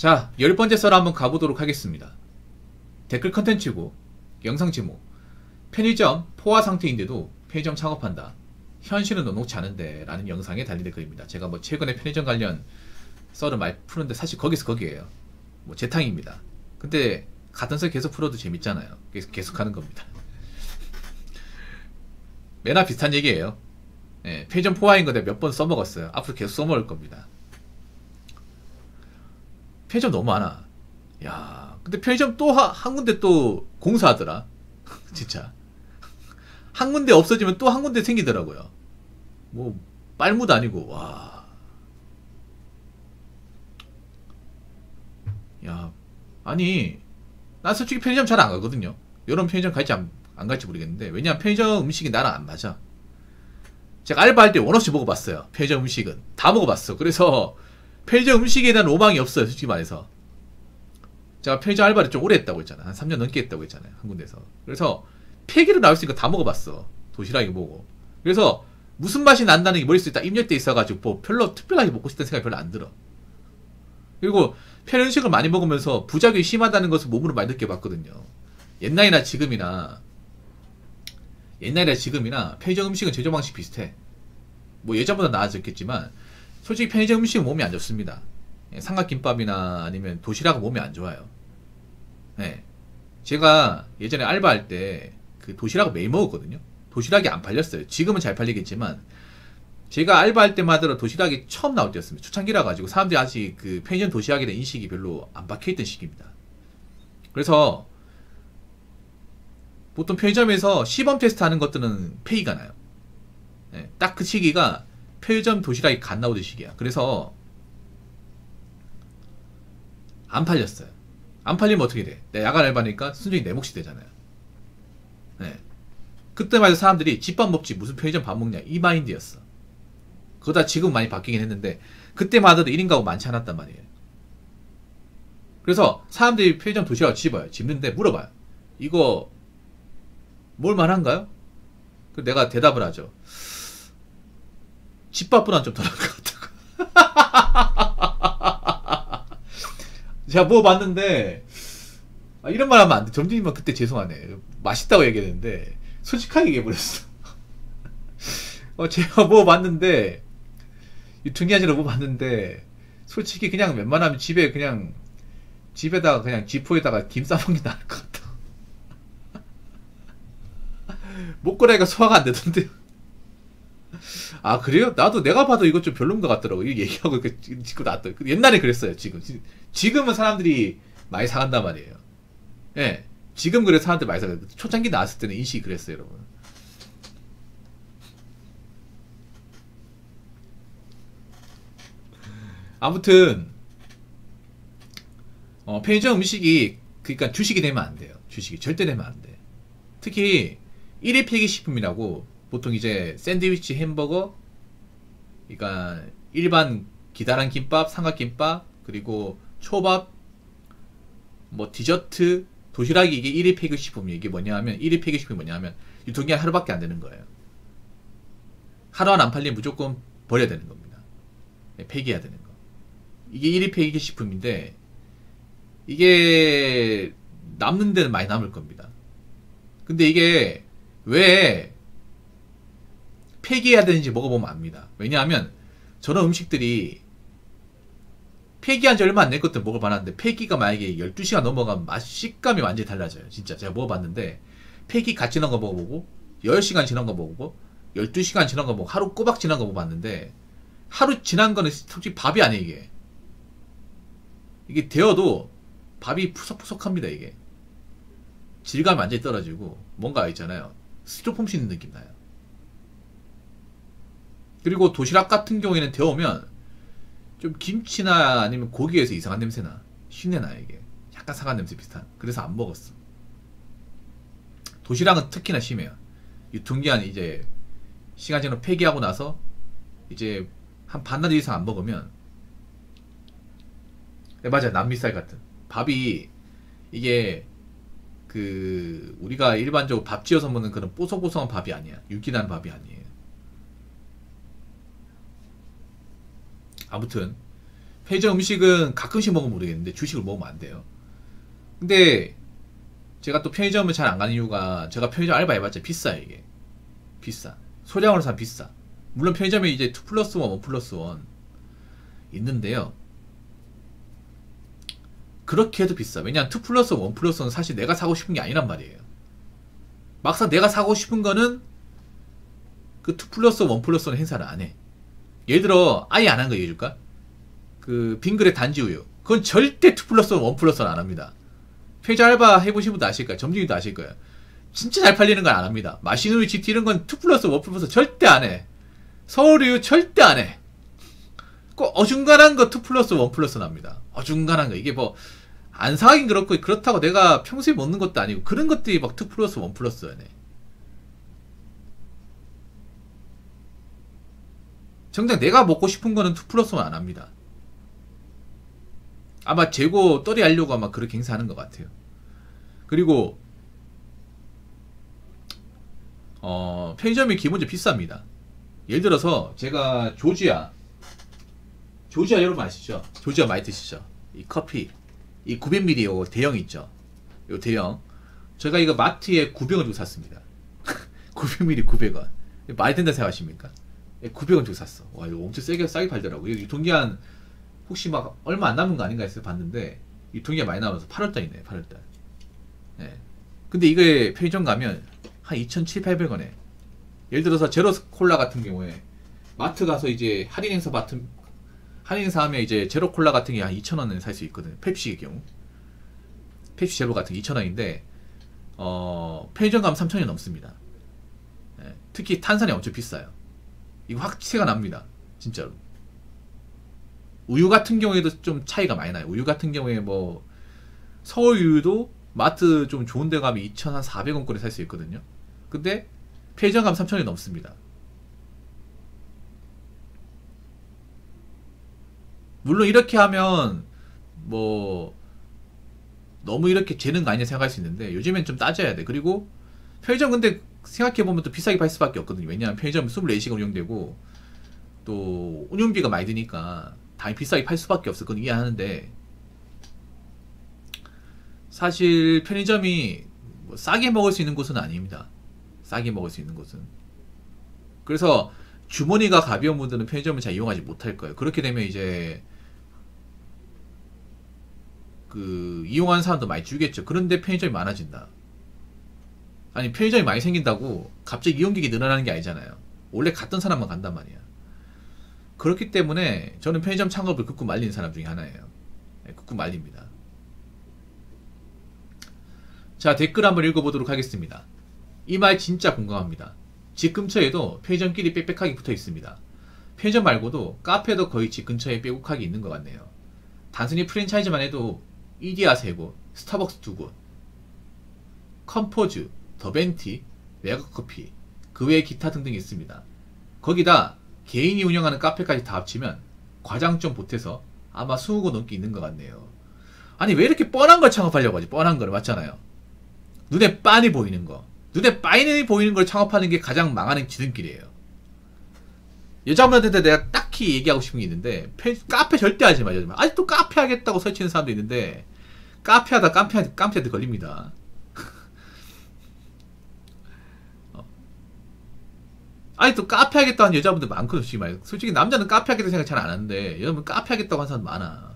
자, 10번째 썰 한번 가보도록 하겠습니다. 댓글 컨텐츠고 영상 제목, 편의점 포화 상태인데도 편의점 창업한다, 현실은 녹록지 않은데 라는 영상에 달린 댓글입니다. 제가 뭐 최근에 편의점 관련 썰을 많이 푸는데 사실 거기에요. 뭐 제 탕입니다. 근데 같은 썰 계속 풀어도 재밌잖아요. 그래서 계속 하는 겁니다. 매나 비슷한 얘기예요. 예, 편의점 포화인 거 내가 몇 번 써먹었어요. 앞으로 계속 써먹을 겁니다. 편의점 너무 많아. 야, 근데 편의점 또 한 군데 또 공사하더라. 진짜 한 군데 없어지면 또 한 군데 생기더라고요. 뭐 빨무도 아니고. 와, 야, 아니 난 솔직히 편의점 잘 안 가거든요. 여러분 편의점 갈지 안 갈지 모르겠는데, 왜냐면 편의점 음식이 나랑 안 맞아. 제가 알바할 때 원 없이 먹어봤어요. 편의점 음식은 다 먹어봤어. 그래서 편의점 음식에 대한 로망이 없어요, 솔직히 말해서. 제가 편의점 알바를 좀 오래 했다고 했잖아요. 한 3년 넘게 했다고 했잖아요, 한 군데서. 그래서 폐기로 나올 수 있는 거 다 먹어봤어. 도시락이 뭐고. 그래서 무슨 맛이 난다는 게 머릿속에 딱 입력돼 있어가지고 뭐 별로 특별하게 먹고 싶다는 생각이 별로 안 들어. 그리고 편의 음식을 많이 먹으면서 부작용이 심하다는 것을 몸으로 많이 느껴봤거든요. 옛날이나 지금이나 편의점 음식은 제조 방식 비슷해. 뭐 예전보다 나아졌겠지만 솔직히 편의점 음식은 몸에 안 좋습니다. 삼각김밥이나 아니면 도시락은 몸에 안 좋아요. 네. 제가 예전에 알바할 때 그 도시락을 매일 먹었거든요. 도시락이 안 팔렸어요. 지금은 잘 팔리겠지만 제가 알바할 때마다 도시락이 처음 나올 때였습니다. 초창기라 가지고 사람들이 아직 그 편의점 도시락에 대한 인식이 별로 안 박혀있던 시기입니다. 그래서 보통 편의점에서 시범 테스트 하는 것들은 폐기가 나요. 네, 딱 그 시기가 편의점 도시락이 갓 나오던 시기야. 그래서 안 팔렸어요. 안 팔리면 어떻게 돼? 내가 야간 알바니까 순전히 내 몫이 되잖아요. 네. 그때만 해도 사람들이 집밥 먹지 무슨 편의점 밥 먹냐, 이 마인드였어. 그거다 지금 많이 바뀌긴 했는데 그때만 하더라도 1인 가구 많지 않았단 말이에요. 그래서 사람들이 편의점 도시락을 집어요. 집는데 물어봐요. 이거 먹을만한가요? 그래서 내가 대답을 하죠. 집밥보다는 좀 덜한 것 같다고. 제가 먹어봤는데, 이런 말 하면 안 돼. 점주님은 그때 죄송하네. 맛있다고 얘기했는데 솔직하게 얘기해버렸어. 제가 먹어봤는데, 유통기한지로 먹어봤는데 솔직히 그냥 웬만하면 집에다가 그냥 지포에다가 김 싸먹는 게 나을 것 같다. 먹거리가 소화가 안 되던데. 아, 그래요? 나도 내가 봐도 이거 좀 별론 것 같더라고. 이거 얘기하고 짓고 나왔다. 옛날에 그랬어요. 지금은 사람들이 많이 사간단 말이에요. 예. 네, 지금 그래 사람들 많이 사가요. 초창기 나왔을 때는 인식이 그랬어요, 여러분. 아무튼 편의점 음식이, 그러니까 주식이 되면 안 돼요. 주식이 절대 되면 안 돼. 특히 1일 폐기식품이라고 보통 이제 샌드위치, 햄버거, 그러니까 일반 기다란 김밥, 삼각김밥, 그리고 초밥, 뭐 디저트, 도시락이 이게 1일 폐기식품이, 이게 뭐냐면 1일 폐기식품이 뭐냐면 유통기한 하루밖에 안 되는 거예요. 하루 안 팔리면 무조건 버려야 되는 겁니다. 폐기해야 되는 거. 이게 1일 폐기식품인데 이게 남는 데는 많이 남을 겁니다. 근데 이게 왜 폐기해야 되는지 먹어보면 압니다. 왜냐하면 저런 음식들이 폐기한 지 얼마 안 된 것들 먹을 만한데 폐기가 만약에 12시간 넘어가면 식감이 완전히 달라져요. 진짜 제가 먹어봤는데 폐기 갓 지난 거 먹어보고 10시간 지난 거 먹어보고 12시간 지난 거 먹고 하루 꼬박 지난 거 먹어봤는데 하루 지난 거는 솔직히 밥이 아니에요. 이게 데워도 밥이 푸석푸석합니다. 이게 질감이 완전히 떨어지고 뭔가 있잖아요, 스티로폼 씹는 느낌 나요. 그리고 도시락 같은 경우에는 데우면 좀 김치나 아니면 고기에서 이상한 냄새나, 쉰내나, 이게 약간 상한 냄새 비슷한. 그래서 안 먹었어. 도시락은 특히나 심해요. 유통기한 이제 시간 지나고 폐기하고 나서 이제 한 반나절 이상 안 먹으면, 맞아요, 남미쌀 같은 밥이, 이게 그 우리가 일반적으로 밥 지어서 먹는 그런 뽀송뽀송한 밥이 아니야. 윤기나는 밥이 아니에요. 아무튼 편의점 음식은 가끔씩 먹으면 모르겠는데 주식을 먹으면 안 돼요. 근데 제가 또 편의점을 잘 안 가는 이유가 제가 편의점 알바 해봤자 비싸요. 이게 비싸. 소량으로 사면 비싸. 물론 편의점에 이제 2+1, 1+1 있는데요. 그렇게 해도 비싸. 왜냐면 2+1, 1+1은 사실 내가 사고 싶은 게 아니란 말이에요. 막상 내가 사고 싶은 거는 그 2+1, 1+1 행사를 안 해. 예를 들어 아예 안 한 거 얘기해줄까? 그 빙그레 단지우유, 그건 절대 2+1, 1+1 안 합니다. 편의점 알바 해보신 분도 아실 거예요. 점주님도 아실 거예요. 진짜 잘 팔리는 건 안 합니다. 맛있는 우유, GT 이런 건 2+1, 1+1 절대 안 해. 서울우유 절대 안 해. 꼭 어중간한 거 2+1, 1+1 합니다. 어중간한 거. 이게 뭐 안 사긴 그렇고 그렇다고 내가 평소에 먹는 것도 아니고 그런 것들이 막 2+1, 1+1에 정작 내가 먹고 싶은 거는 2+1 안 합니다. 아마 재고 떨이 하려고 아마 그렇게 행사하는 것 같아요. 그리고 편의점이 기본적으로 비쌉니다. 예를 들어서 제가 조지아 여러분 아시죠? 조지아 많이 드시죠? 이 커피 이 900ml 요 대형 있죠? 요 대형 제가 이거 마트에 900원 주고 샀습니다. 900ml 900원 말이 된다 생각하십니까? 900원 주고 샀어. 와 이거 엄청 싸게 팔더라고. 여기 동기한 혹시 막 얼마 안 남은 거 아닌가 해서 봤는데 이 동기가 많이 나와서 8월달이네. 8월달. 네. 근데 이게 편의점 가면 한 2,700~800원에 예를 들어서 제로 콜라 같은 경우에 마트 가서 이제 할인 행사 하면 이제 제로 콜라 같은 게 한 2,000원에 살 수 있거든요. 펩시의 경우 펩시 제로 같은 게 2,000원인데 편의점 가면 3,000원 넘습니다. 네. 특히 탄산이 엄청 비싸요. 이거 확 티가 납니다. 진짜로. 우유 같은 경우에도 좀 차이가 많이 나요. 우유 같은 경우에 뭐 서울우유도 마트 좀 좋은 데 가면 2,400원권에 살 수 있거든요. 근데 편의점 가면 3,000원이 넘습니다. 물론 이렇게 하면 뭐 너무 이렇게 재는 거 아니냐 생각할 수 있는데 요즘엔 좀 따져야 돼. 그리고 편의점 근데 생각해보면 또 비싸게 팔 수밖에 없거든요. 왜냐하면 편의점은 24시간 운영되고 또 운영비가 많이 드니까 당연히 비싸게 팔 수밖에 없어. 그건 이해하는데 사실 편의점이 뭐 싸게 먹을 수 있는 곳은 아닙니다. 싸게 먹을 수 있는 곳은. 그래서 주머니가 가벼운 분들은 편의점을 잘 이용하지 못할 거예요. 그렇게 되면 이제 그 이용하는 사람도 많이 줄겠죠. 그런데 편의점이 많아진다. 아니 편의점이 많이 생긴다고 갑자기 이용객이 늘어나는 게 아니잖아요. 원래 갔던 사람만 간단 말이야. 그렇기 때문에 저는 편의점 창업을 극구 말리는 사람 중에 하나예요. 네, 극구 말립니다. 자, 댓글 한번 읽어보도록 하겠습니다. 이 말 진짜 공감합니다. 집 근처에도 편의점끼리 빽빽하게 붙어 있습니다. 편의점 말고도 카페도 거의 집 근처에 빼곡하게 있는 것 같네요. 단순히 프랜차이즈만 해도 이디야 3곳, 스타벅스 2곳, 컴포즈, 더벤티, 메가커피, 그 외에 기타 등등 있습니다. 거기다 개인이 운영하는 카페까지 다 합치면 과장 좀 보태서 아마 20곳 넘게 있는 것 같네요. 아니 왜 이렇게 뻔한 걸 창업하려고 하지? 뻔한 거를. 맞잖아요. 눈에 빤히 보이는 거. 눈에 빤히 보이는 걸 창업하는 게 가장 망하는 지름길이에요. 여자분한테 내가 딱히 얘기하고 싶은 게 있는데 카페 절대 하지 마. 아직도 카페 하겠다고 설치는 사람도 있는데 카페 하다 깜피한테 걸립니다. 아직도 카페 하겠다고 하는 여자분들 많거든. 솔직히 말해. 솔직히 남자는 카페 하겠다고 생각 잘 안 하는데 여러분 카페 하겠다고 하는 사람 많아.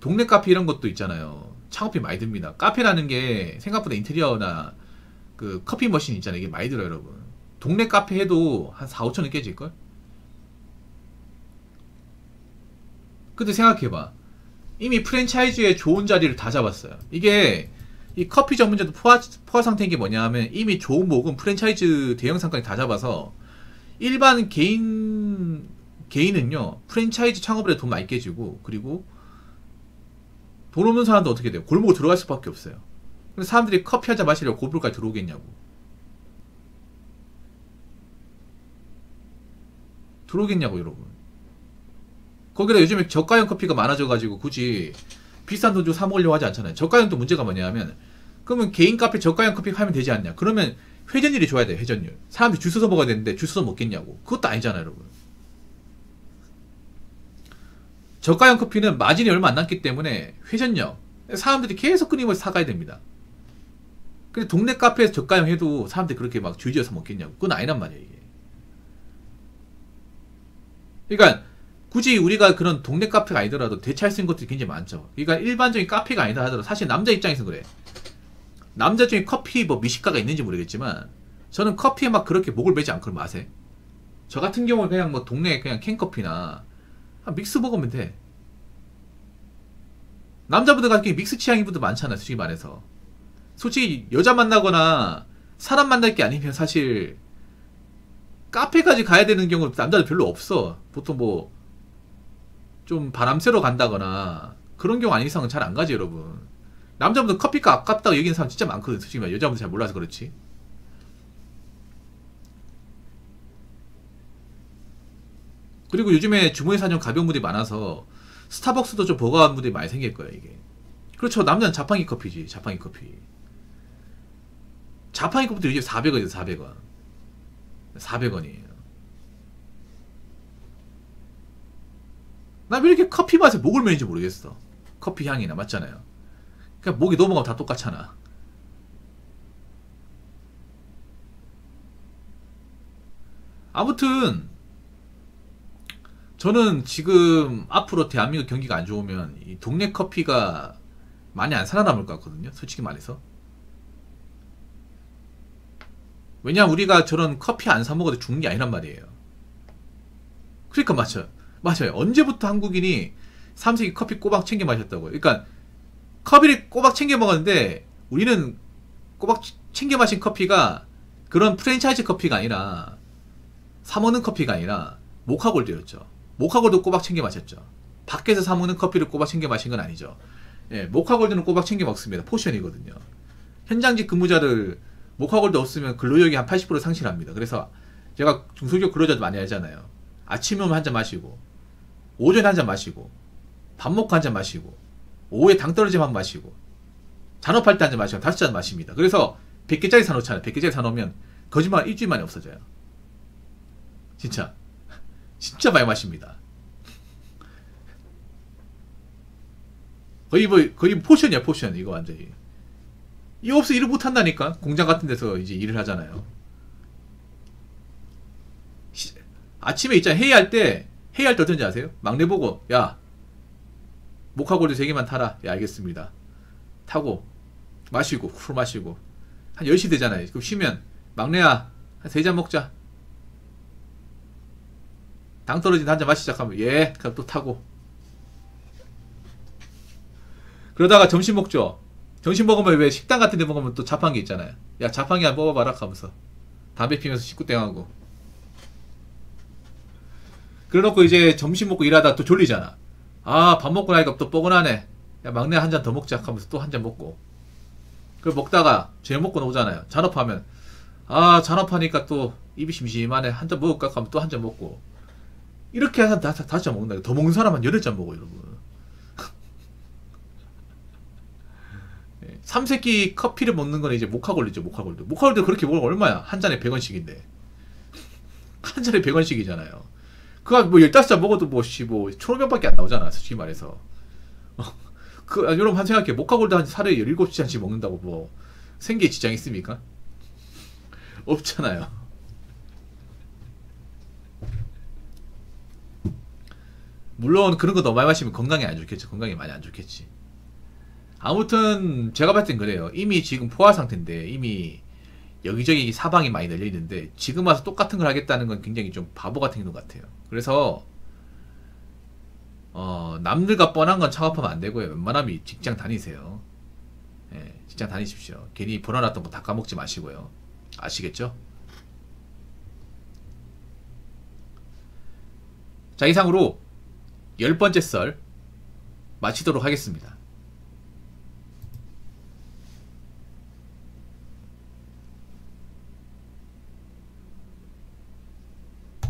동네 카페 이런 것도 있잖아요. 창업비 많이 듭니다. 카페라는 게 생각보다 인테리어나 그 커피 머신 있잖아요. 이게 많이 들어요, 여러분. 동네 카페 해도 한 4, 5천원 깨질걸? 근데 생각해봐. 이미 프랜차이즈의 좋은 자리를 다 잡았어요. 이게 이 커피 전문점도 포화 상태인 게 뭐냐 하면 이미 좋은 목은 프랜차이즈 대형 상권이 다 잡아서 일반 개인은요 프랜차이즈 창업을 해도 돈 많이 깨지고 그리고 돈 없는 사람도 어떻게 돼요? 골목으로 들어갈 수밖에 없어요. 근데 사람들이 커피 한잔 마시려고 골목까지 들어오겠냐고. 들어오겠냐고 여러분. 거기다 요즘에 저가형 커피가 많아져가지고 굳이 비싼 돈 주고 사 먹으려고 하지 않잖아요. 저가형 또 문제가 뭐냐 하면 그러면 개인 카페 저가형 커피 하면 되지 않냐. 그러면 회전율이 좋아야 돼. 회전율. 사람들이 줄 서서 먹어야 되는데 줄 서서 먹겠냐고. 그것도 아니잖아요 여러분. 저가형 커피는 마진이 얼마 안 남기 때문에 회전력, 사람들이 계속 끊임없이 사가야 됩니다. 근데 동네 카페에서 저가형 해도 사람들이 그렇게 막 주저서 먹겠냐고. 그건 아니란 말이에요, 이게. 그러니까 굳이 우리가 그런 동네 카페가 아니더라도 대체할 수 있는 것들이 굉장히 많죠. 그러니까 일반적인 카페가 아니다 하더라도 사실 남자 입장에서 그래. 남자 중에 커피 뭐 미식가가 있는지 모르겠지만 저는 커피에 막 그렇게 목을 매지 않거든, 맛에. 저 같은 경우는 그냥 뭐 동네 그냥 캔커피나 믹스 먹으면 돼. 남자분들 같은 경우 믹스 취향인 분들 많잖아요, 솔직히 말해서. 솔직히 여자 만나거나 사람 만날 게 아니면 사실 카페까지 가야 되는 경우는 남자들 별로 없어. 보통 뭐 좀 바람 쐬러 간다거나 그런 경우 아닌 이상은 잘 안 가지, 여러분. 남자분들 커피가 아깝다고 여기는 사람 진짜 많거든, 솔직히 말. 여자분들 잘 몰라서 그렇지. 그리고 요즘에 주머니 사정 가벼운 분들이 많아서 스타벅스도 좀 버거운 분들이 많이 생길 거예요, 이게. 그렇죠. 남자는 자판기 커피지, 자판기 커피. 자판기 커피도 요즘 400원이에요, 400원. 400원이에요. 나 왜 이렇게 커피 맛에 목을 매는지 모르겠어. 커피 향이나, 맞잖아요. 그냥 목이 넘어가면 다 똑같잖아. 아무튼 저는 지금 앞으로 대한민국 경기가 안 좋으면 이 동네 커피가 많이 안 살아남을 것 같거든요, 솔직히 말해서. 왜냐, 우리가 저런 커피 안 사 먹어도 죽는 게 아니란 말이에요. 그러니까 맞아요. 언제부터 한국인이 3세기 커피 꼬박 챙겨 마셨다고요. 그러니까 커피를 꼬박 챙겨 먹었는데 우리는 꼬박 챙겨 마신 커피가 그런 프랜차이즈 커피가 아니라 사 먹는 커피가 아니라 모카골드였죠. 모카골드 꼬박 챙겨 마셨죠. 밖에서 사 먹는 커피를 꼬박 챙겨 마신 건 아니죠. 예, 모카골드는 꼬박 챙겨 먹습니다. 포션이거든요. 현장직 근무자들 모카골드 없으면 근로력이 한 80% 상실합니다. 그래서 제가 중소기업 근로자도 많이 하잖아요. 아침에 오면 한 잔 마시고, 오전에 한 잔 마시고, 밥 먹고 한 잔 마시고, 오후에 당 떨어지면 한 잔 마시고, 잔업할 때 한 잔 마시고, 5잔 마십니다. 그래서 100개짜리 사놓잖아요. 100개짜리 사놓으면 거짓말 일주일 만에 없어져요. 진짜 많이 마십니다. 거의 포션이야, 포션. 이거 완전히. 이거 없어 일을 못 한다니까. 공장 같은 데서 이제 일을 하잖아요. 아침에 있잖아, 회의할 때 어떤지 아세요? 막내 보고, 야, 모카골드 3개만 타라. 야, 알겠습니다. 타고 마시고 쿨 마시고 한 10시 되잖아요. 그럼 쉬면, 막내야, 한 3잔 먹자. 당 떨어진 한 잔 마시자 하면, 예. 그럼 또 타고. 그러다가 점심 먹죠. 점심 먹으면 왜 식당 같은 데 먹으면 또 자판기 있잖아요. 야, 자판기 한번 뽑아봐라 하면서 담배 피면서 식구땡하고. 그래놓고 이제 점심 먹고 일하다 또 졸리잖아. 아, 밥 먹고 나니까 또 뻐근하네. 야, 막내 한 잔 더 먹자 하면서 또 한 잔 먹고. 그걸 먹다가 저녁 먹고 나오잖아요. 잔업하면, 아, 잔업하니까 또 입이 심심하네. 한 잔 먹을까 하면 또 한 잔 먹고. 이렇게 한 5잔 먹는다. 더 먹는 사람은 8잔 먹어요, 여러분. 3세끼 커피를 먹는 건 이제 모카골드죠, 모카골드. 모카골드 그렇게 먹으면 얼마야? 한 잔에 100원씩인데. 한 잔에 100원씩이잖아요. 그거 뭐 15잔 먹어도 뭐 1,500원밖에 안 나오잖아, 솔직히 말해서. 여러분 한 생각해. 모카골드 한 하루에 17잔씩 먹는다고 뭐 생계에 지장 있습니까? 없잖아요. 물론 그런 거 너무 많이 마시면 건강에 안 좋겠죠. 건강에 많이 안 좋겠지. 아무튼 제가 봤을 땐 그래요. 이미 지금 포화 상태인데 이미 여기저기 사방이 많이 널려 있는데 지금 와서 똑같은 걸 하겠다는 건 굉장히 좀 바보 같은 행동 같아요. 그래서 남들과 뻔한 건 창업하면 안 되고요. 웬만하면 직장 다니세요. 예, 직장 다니십시오. 괜히 벌어놨던 거 다 까먹지 마시고요. 아시겠죠? 자, 이상으로 10번째 썰 마치도록 하겠습니다.